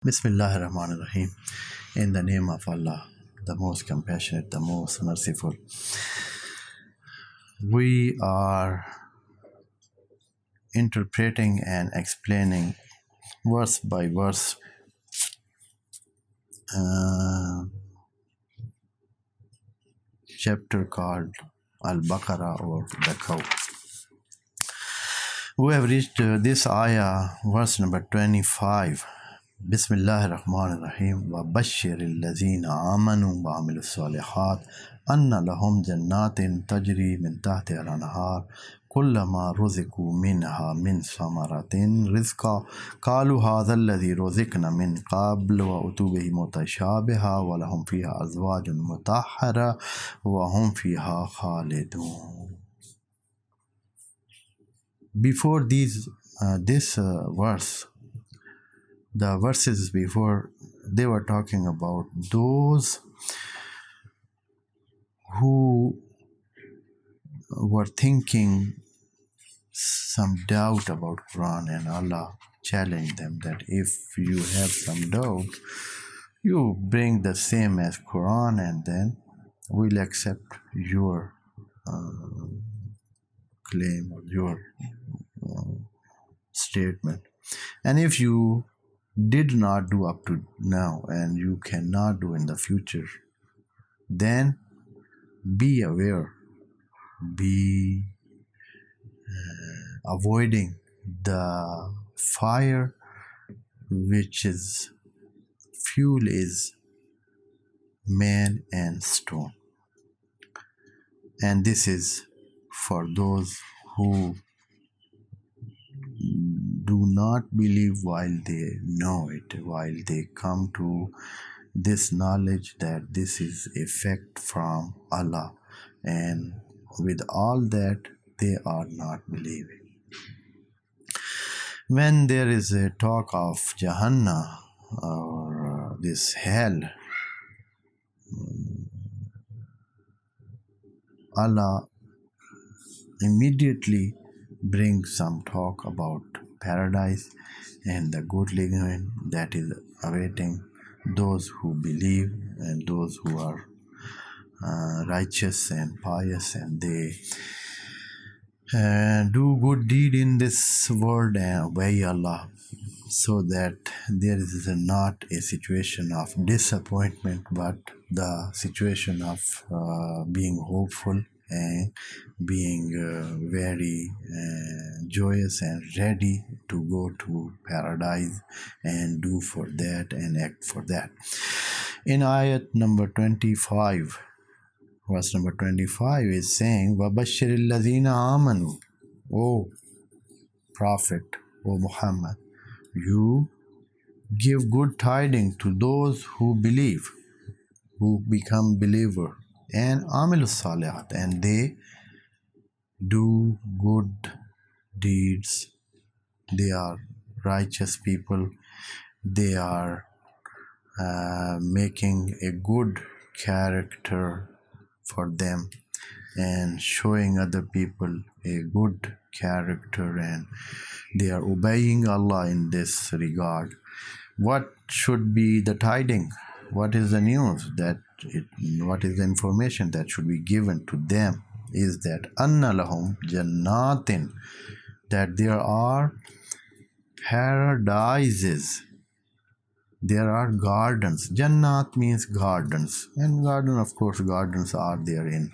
Bismillahir Rahmanir Rahim. In the name of Allah, the most compassionate, the most merciful. We are interpreting and explaining verse by verse chapter called Al-Baqarah, or the cow. We have reached this ayah, verse number 25. Bismillahir Rahmanir Rahim. Wa bashiril lazina amanu wa amilus salihat anna lahum jannatin tajri min tahtiha al-anhar kullama ruziqu minha min samaratin rizqa qalu hadha alladhi ruziqna min qabl wa utubihi mutashabiha wa lahum fiha azwajun mutahhara wa hum fiha khalidun. Before this verse, the verses before, they were talking about those who were thinking some doubt about Quran, and Allah challenged them that if you have some doubt, you bring the same as Quran, and then we'll accept your claim or your statement. And if you did not do up to now and you cannot do in the future, then be aware, be avoiding the fire, which is fuel is man and stone. And this is for those who do not believe while they know it, while they come to this knowledge that this is effect from Allah, and with all that they are not believing. When there is a talk of Jahannam or this hell, Allah immediately brings some talk about paradise and the good living that is awaiting those who believe and those who are righteous and pious, and they do good deed in this world and obey Allah, so that there is not a situation of disappointment, but the situation of being hopeful and being very joyous and ready to go to paradise and do for that and act for that. In ayat number 25, verse number 25 is saying, وَبَشِّرِ الَّذِينَ آمَنُوا. O Prophet, O Muhammad, you give good tidings to those who believe, who become believer, and amilus salihat, and they do good deeds. They are righteous people. They are making a good character for them and showing other people a good character, and they are obeying Allah in this regard. What should be the tidings? What is the news what is the information that should be given to them is that anna lahum jannatin, that there are paradises, there are gardens. Jannat means gardens, and garden, of course, gardens are there in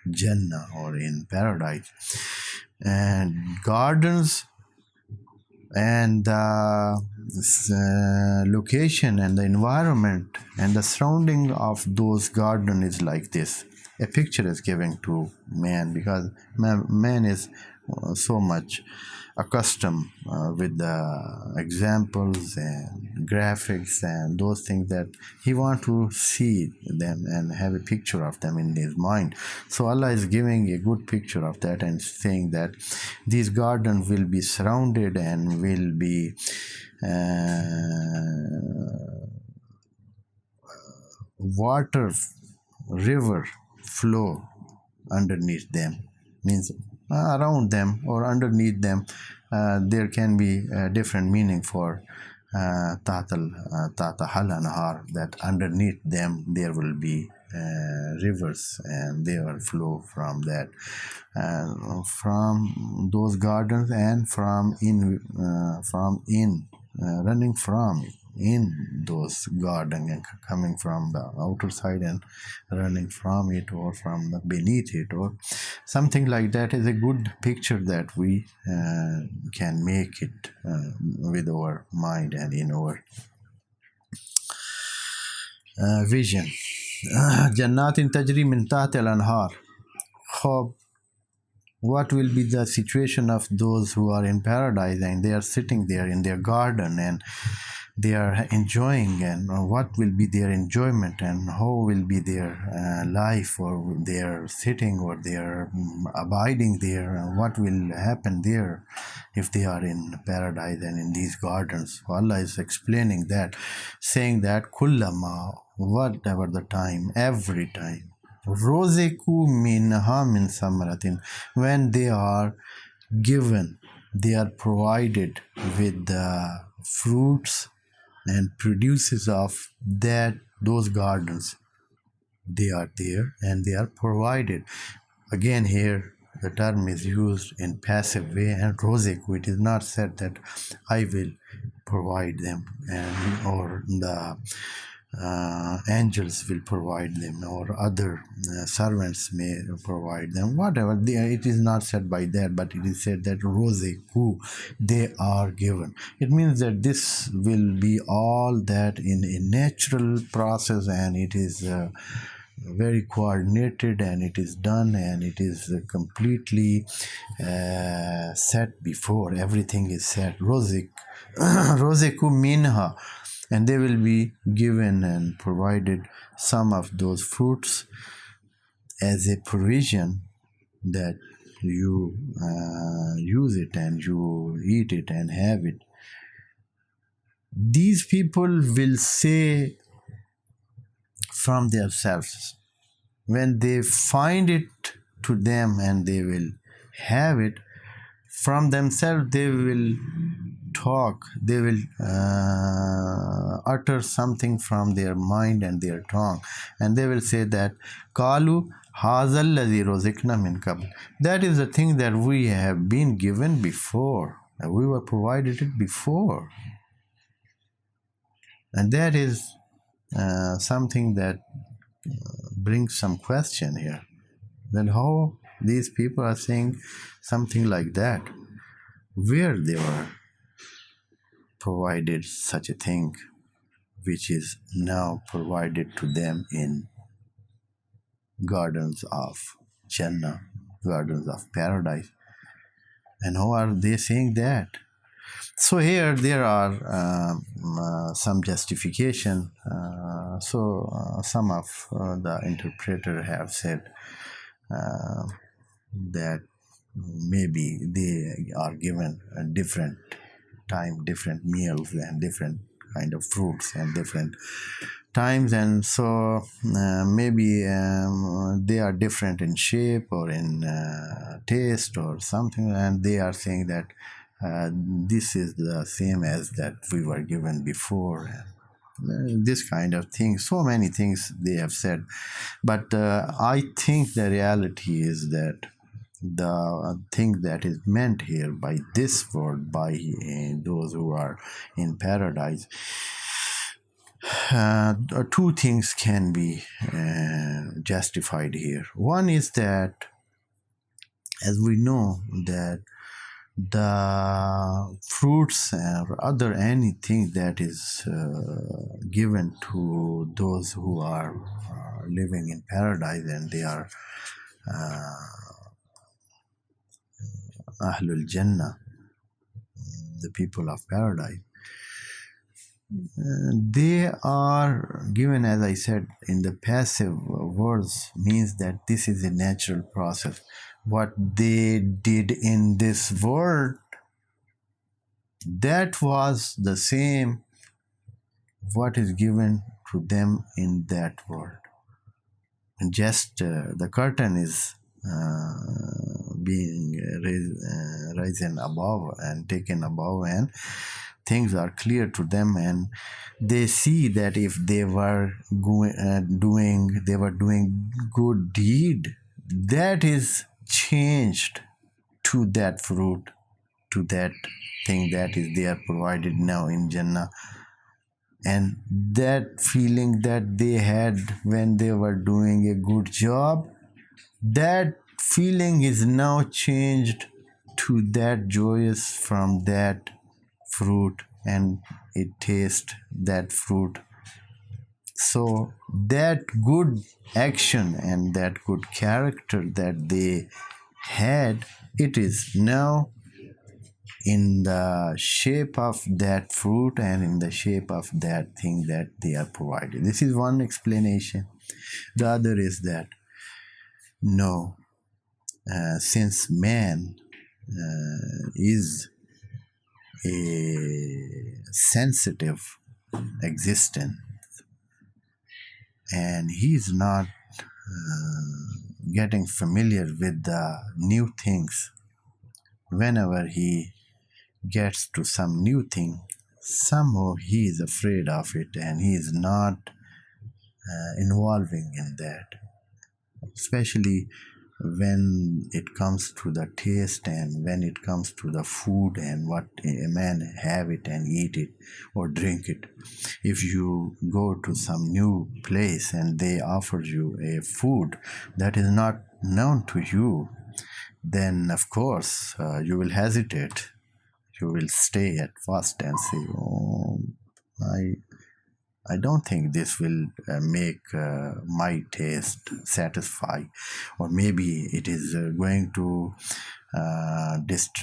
Jannah or in paradise, and gardens, and the location and the environment and the surrounding of those gardens is like this. A picture is given to man, because man is so much accustomed with the examples and graphics and those things that he wants to see them and have a picture of them in his mind. So Allah is giving a good picture of that and saying that these gardens will be surrounded and will be water, river flow underneath them, means around them or underneath them. There can be a different meaning for Tata Halanahar, that underneath them there will be rivers, and they will flow from that, from those gardens, and running from in those gardens, and coming from the outer side and running from it, or from the beneath it, or something like that, is a good picture that we can make it with our mind and in our vision. Jannatin tajri min tahti al-anhar. What will be the situation of those who are in paradise and they are sitting there in their garden and they are enjoying, and what will be their enjoyment, and how will be their life, or they are sitting, or they are abiding there, and what will happen there if they are in paradise and in these gardens. Allah is explaining that, saying that kullama, whatever the time, every time, rozeku minha min samaratin, when they are given, they are provided with the fruits and produces of those gardens, they are there and they are provided. Again, here the term is used in passive way, and rozeku, it is not said that I will provide them, and or the angels will provide them, or other servants may provide them, whatever. It is not said by that, but it is said that rozeku, they are given. It means that this will be all that in a natural process, and it is very coordinated, and it is done, and it is completely set before. Everything is set. Rozeku minha, and they will be given and provided some of those fruits as a provision, that you use it and you eat it and have it. These people will say from themselves, when they find it to them and they will have it from themselves, they will talk, they will utter something from their mind and their tongue, and they will say that Kalu hazal ladhi rozikna min qabl, that is the thing that we have been given before, we were provided it before. And that is something that brings some question here, then how these people are saying something like that, where they were provided such a thing which is now provided to them in gardens of Jannah, gardens of paradise. And how are they saying that? So here there are some justification. Some of the interpreter have said that maybe they are given a different time, different meals, and different kind of fruits and different times, and so maybe they are different in shape or in taste or something, and they are saying that this is the same as that we were given before, this kind of thing. So many things they have said, but I think the reality is that the thing that is meant here by this word, by those who are in paradise, two things can be justified here. One is that, as we know, that the fruits or other anything that is given to those who are living in paradise, and they are Ahlul Jannah, the people of paradise, they are given, as I said, in the passive words, means that this is a natural process. What they did in this world, that was the same what is given to them in that world. And just the curtain is being risen above and taken above, and things are clear to them, and they see that if they were doing good deed, that is changed to that fruit, to that thing that is they are provided now in Jannah. And that feeling that they had when they were doing a good job, that feeling is now changed to that joyous from that fruit, and it tastes that fruit. So that good action and that good character that they had, it is now in the shape of that fruit and in the shape of that thing that they are provided. This is one explanation. The other is that no, since man is a sensitive existence and he is not getting familiar with the new things, whenever he gets to some new thing, somehow he is afraid of it and he is not involving in that, especially when it comes to the taste and when it comes to the food and what a man have it and eat it or drink it. If you go to some new place and they offer you a food that is not known to you, then of course you will hesitate. You will stay at first and say, oh, I don't think this will make my taste satisfy, or maybe it is going to distaste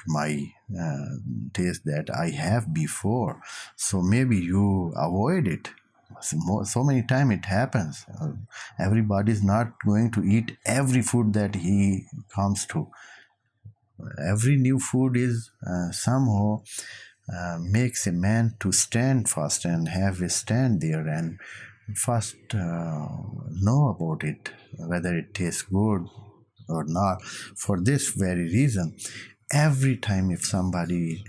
my taste that I have before. So maybe you avoid it. So many times it happens. Everybody is not going to eat every food that he comes to. Every new food is somehow makes a man to stand first and have a stand there and first know about it, whether it tastes good or not. For this very reason, every time if somebody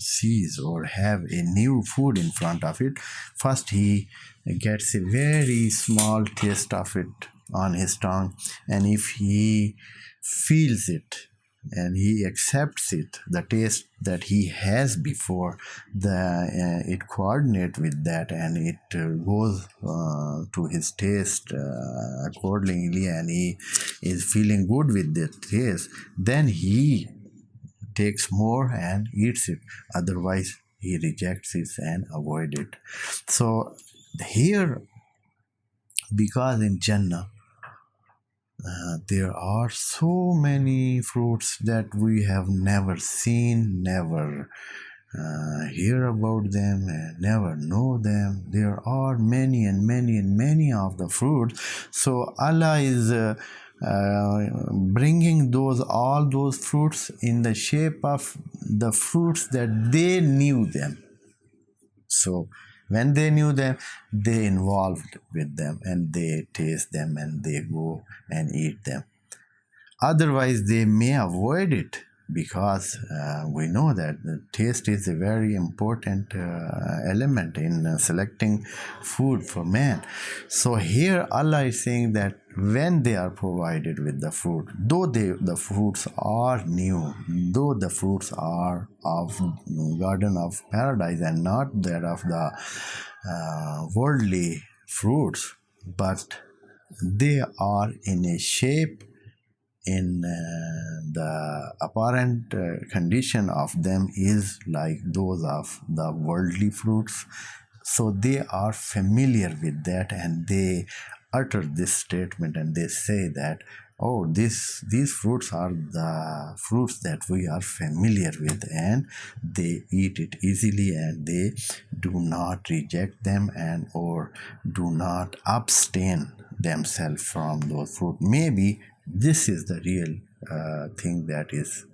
sees or have a new food in front of it, first he gets a very small taste of it on his tongue, and if he feels it and he accepts it, the taste that he has before, it coordinates with that and it goes to his taste accordingly, and he is feeling good with the taste, then he takes more and eats it. Otherwise he rejects it and avoid it. So here, because in Jannah there are so many fruits that we have never seen, never hear about them, and never know them. There are many and many and many of the fruits. So Allah is bringing all those fruits in the shape of the fruits that they knew them. So when they knew them, they involved with them and they taste them and they go and eat them. Otherwise, they may avoid it, because we know that the taste is a very important element in selecting food for man. So here Allah is saying that when they are provided with the fruit, though the fruits are new, though the fruits are of Garden of Paradise and not that of the worldly fruits, but they are in a shape, in the apparent condition of them is like those of the worldly fruits. So they are familiar with that and they utter this statement and they say that, oh, these fruits are the fruits that we are familiar with, and they eat it easily and they do not reject them and or do not abstain themselves from those fruits. Maybe this is the real thing that is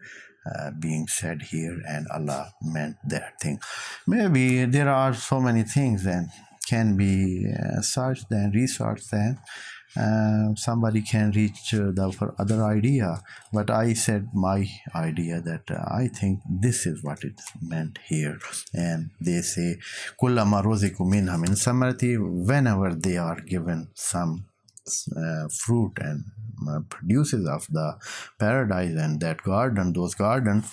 being said here, and Allah meant that thing. Maybe there are so many things and can be searched and researched and Somebody can reach the other idea, but I said my idea that I think this is what it's meant here. And they say kullama ruziku minha min samarati, whenever they are given some fruit and produces of the paradise and that garden, those gardens,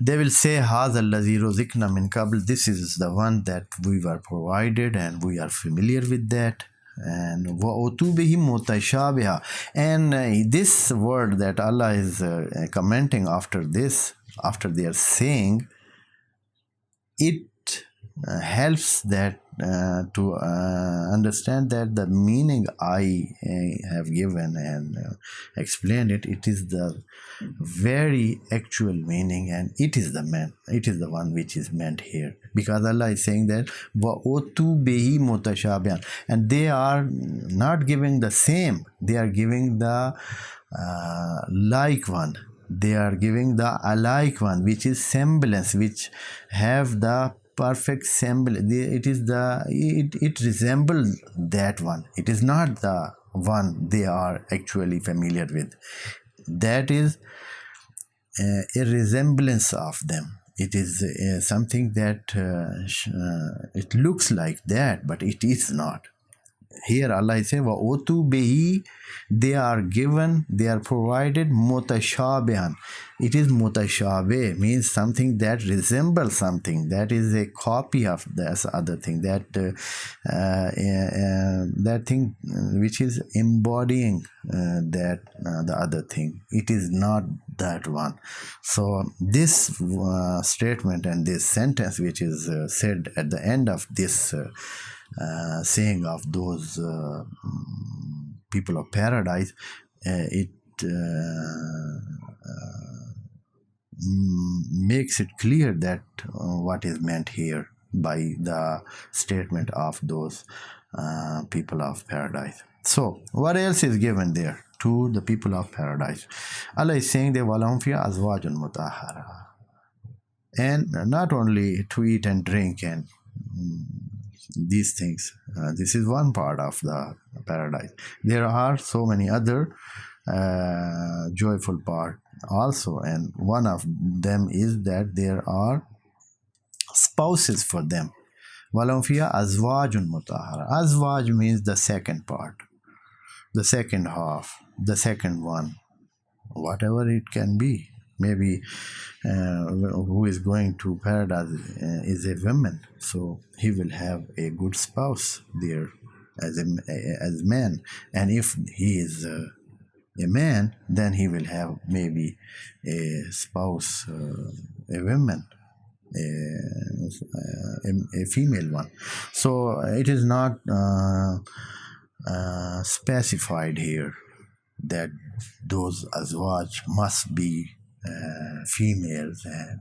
they will say hadha allazi ruzikna min qabl, this is the one that we were provided and we are familiar with that. And وَأُتُوبِهِ مُتَشَابِهًا, and this word that Allah is commenting after this, after they are saying, it helps that to understand that the meaning I have given and explained it, it is the very actual meaning, and it is the one which is meant here, because Allah is saying that وَأُتُوا بِهِ مُتَشَابِهًا, and they are not giving the same, they are giving the like one, they are giving the alike one, which is semblance, which have the perfect semblance. It resembles that one. It is not the one they are actually familiar with. That is a resemblance of them. It is something that it looks like that, but it is not. Here Allah is saying, وَأُتُوا بِهِ, they are given, they are provided mutashabihan. It is mutashabih, means something that resembles something, that is a copy of this other thing, that thing which is embodying the other thing. It is not that one. So this statement and this sentence which is said at the end of this saying of those people of paradise, it makes it clear that what is meant here by the statement of those people of paradise. So what else is given there to the people of paradise? Allah is saying that وَلَهُمْ فِيهَا أَزْوَاجٌ مُطَهَّرَةٌ, and not only to eat and drink and these things. This is one part of the paradise. There are so many other joyful part also, and one of them is that there are spouses for them. وَلَهُمْ فِيهَا أَزْوَاجٌ مُطَهَّرَةٌ. Azwaj means the second part, the second half, the second one, whatever it can be. Maybe who is going to paradise is a woman, so he will have a good spouse there as man, and if he is a man, then he will have maybe a spouse, a woman, a female one. So it is not specified here that those azwaj must be females, and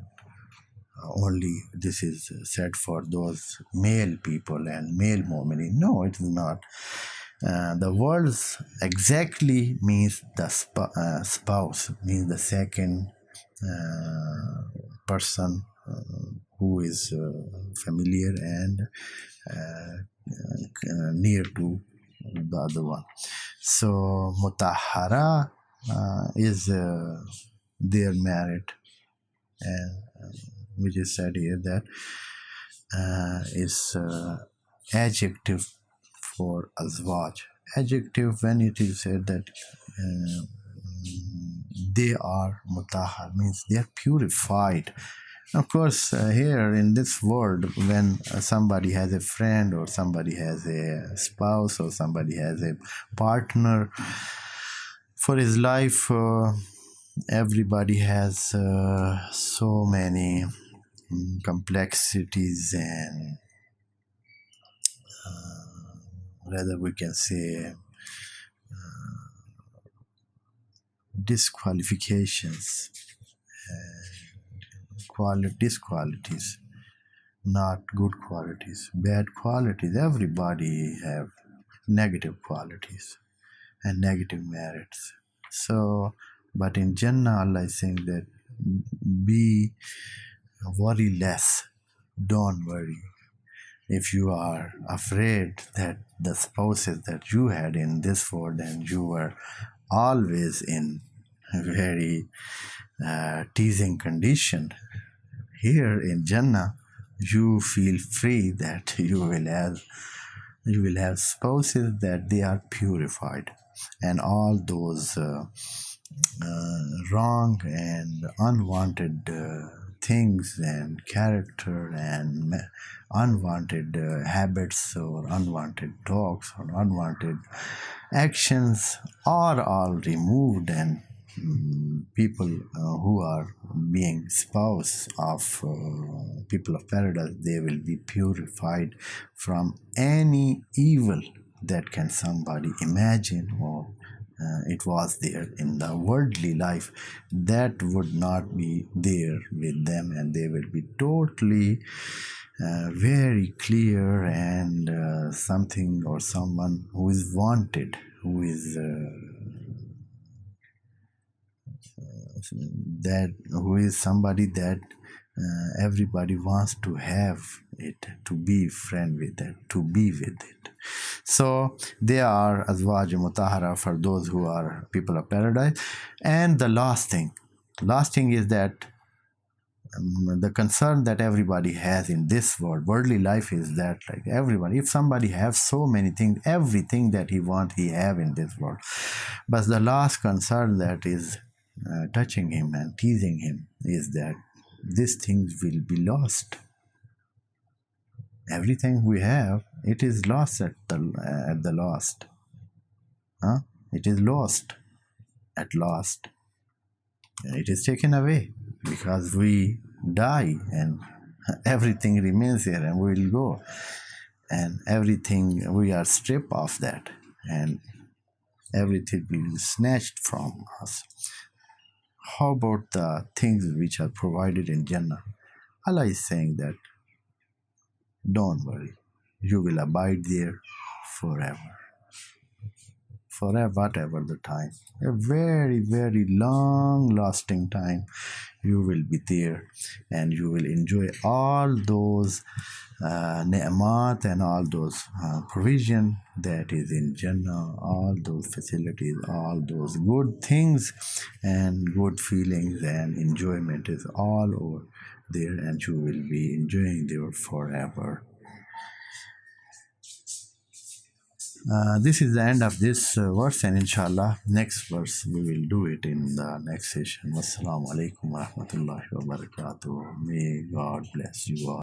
only this is said for those male people and male mu'minin. No, it is not. The words exactly means the spouse, means the second person who is familiar and near to the other one. So mutahhara is their merit, and which is said here that is adjective for azwaj. Adjective, when it is said that they are mutahhar, means they are purified. Of course, here in this world, when somebody has a friend or somebody has a spouse or somebody has a partner for his life, everybody has so many complexities, and rather we can say disqualifications, disqualities, not good qualities, bad qualities. Everybody have negative qualities and negative merits. So, but in Jannah, Allah is saying that be worry less, don't worry. If you are afraid that the spouses that you had in this world and you were always in a very teasing condition, here in Jannah, you feel free that you will have spouses that they are purified, and all those wrong and unwanted things and character and unwanted habits or unwanted talks or unwanted actions are all removed, and people who are being spouse of people of paradise, they will be purified from any evil that can somebody imagine or it was there in the worldly life, that would not be there with them, and they will be totally very clear and something or someone who is wanted, who is who is somebody that everybody wants to have it, to be friend with it, to be with it. So they are azwaj mutahara for those who are people of paradise. And the last thing is that the concern that everybody has in this worldly life is that, like, everybody, if somebody has so many things, everything that he want he have in this world, but the last concern that is touching him and teasing him is that these things will be lost. Everything we have, it is lost at the last. Huh? It is lost at last. It is taken away because we die and everything remains here and we will go. And everything, we are stripped of that and everything will be snatched from us. How about the things which are provided in Jannah? Allah is saying that don't worry, you will abide there forever. Forever, whatever the time, a very, very long lasting time, you will be there and you will enjoy all those ni'mat and all those provision that is in Jannah, all those facilities, all those good things and good feelings and enjoyment is all over there, and you will be enjoying there forever. This is the end of this verse, and inshallah, next verse we will do it in the next session. Wassalamu alaikum wa rahmatullahi wa barakatuh. May God bless you all.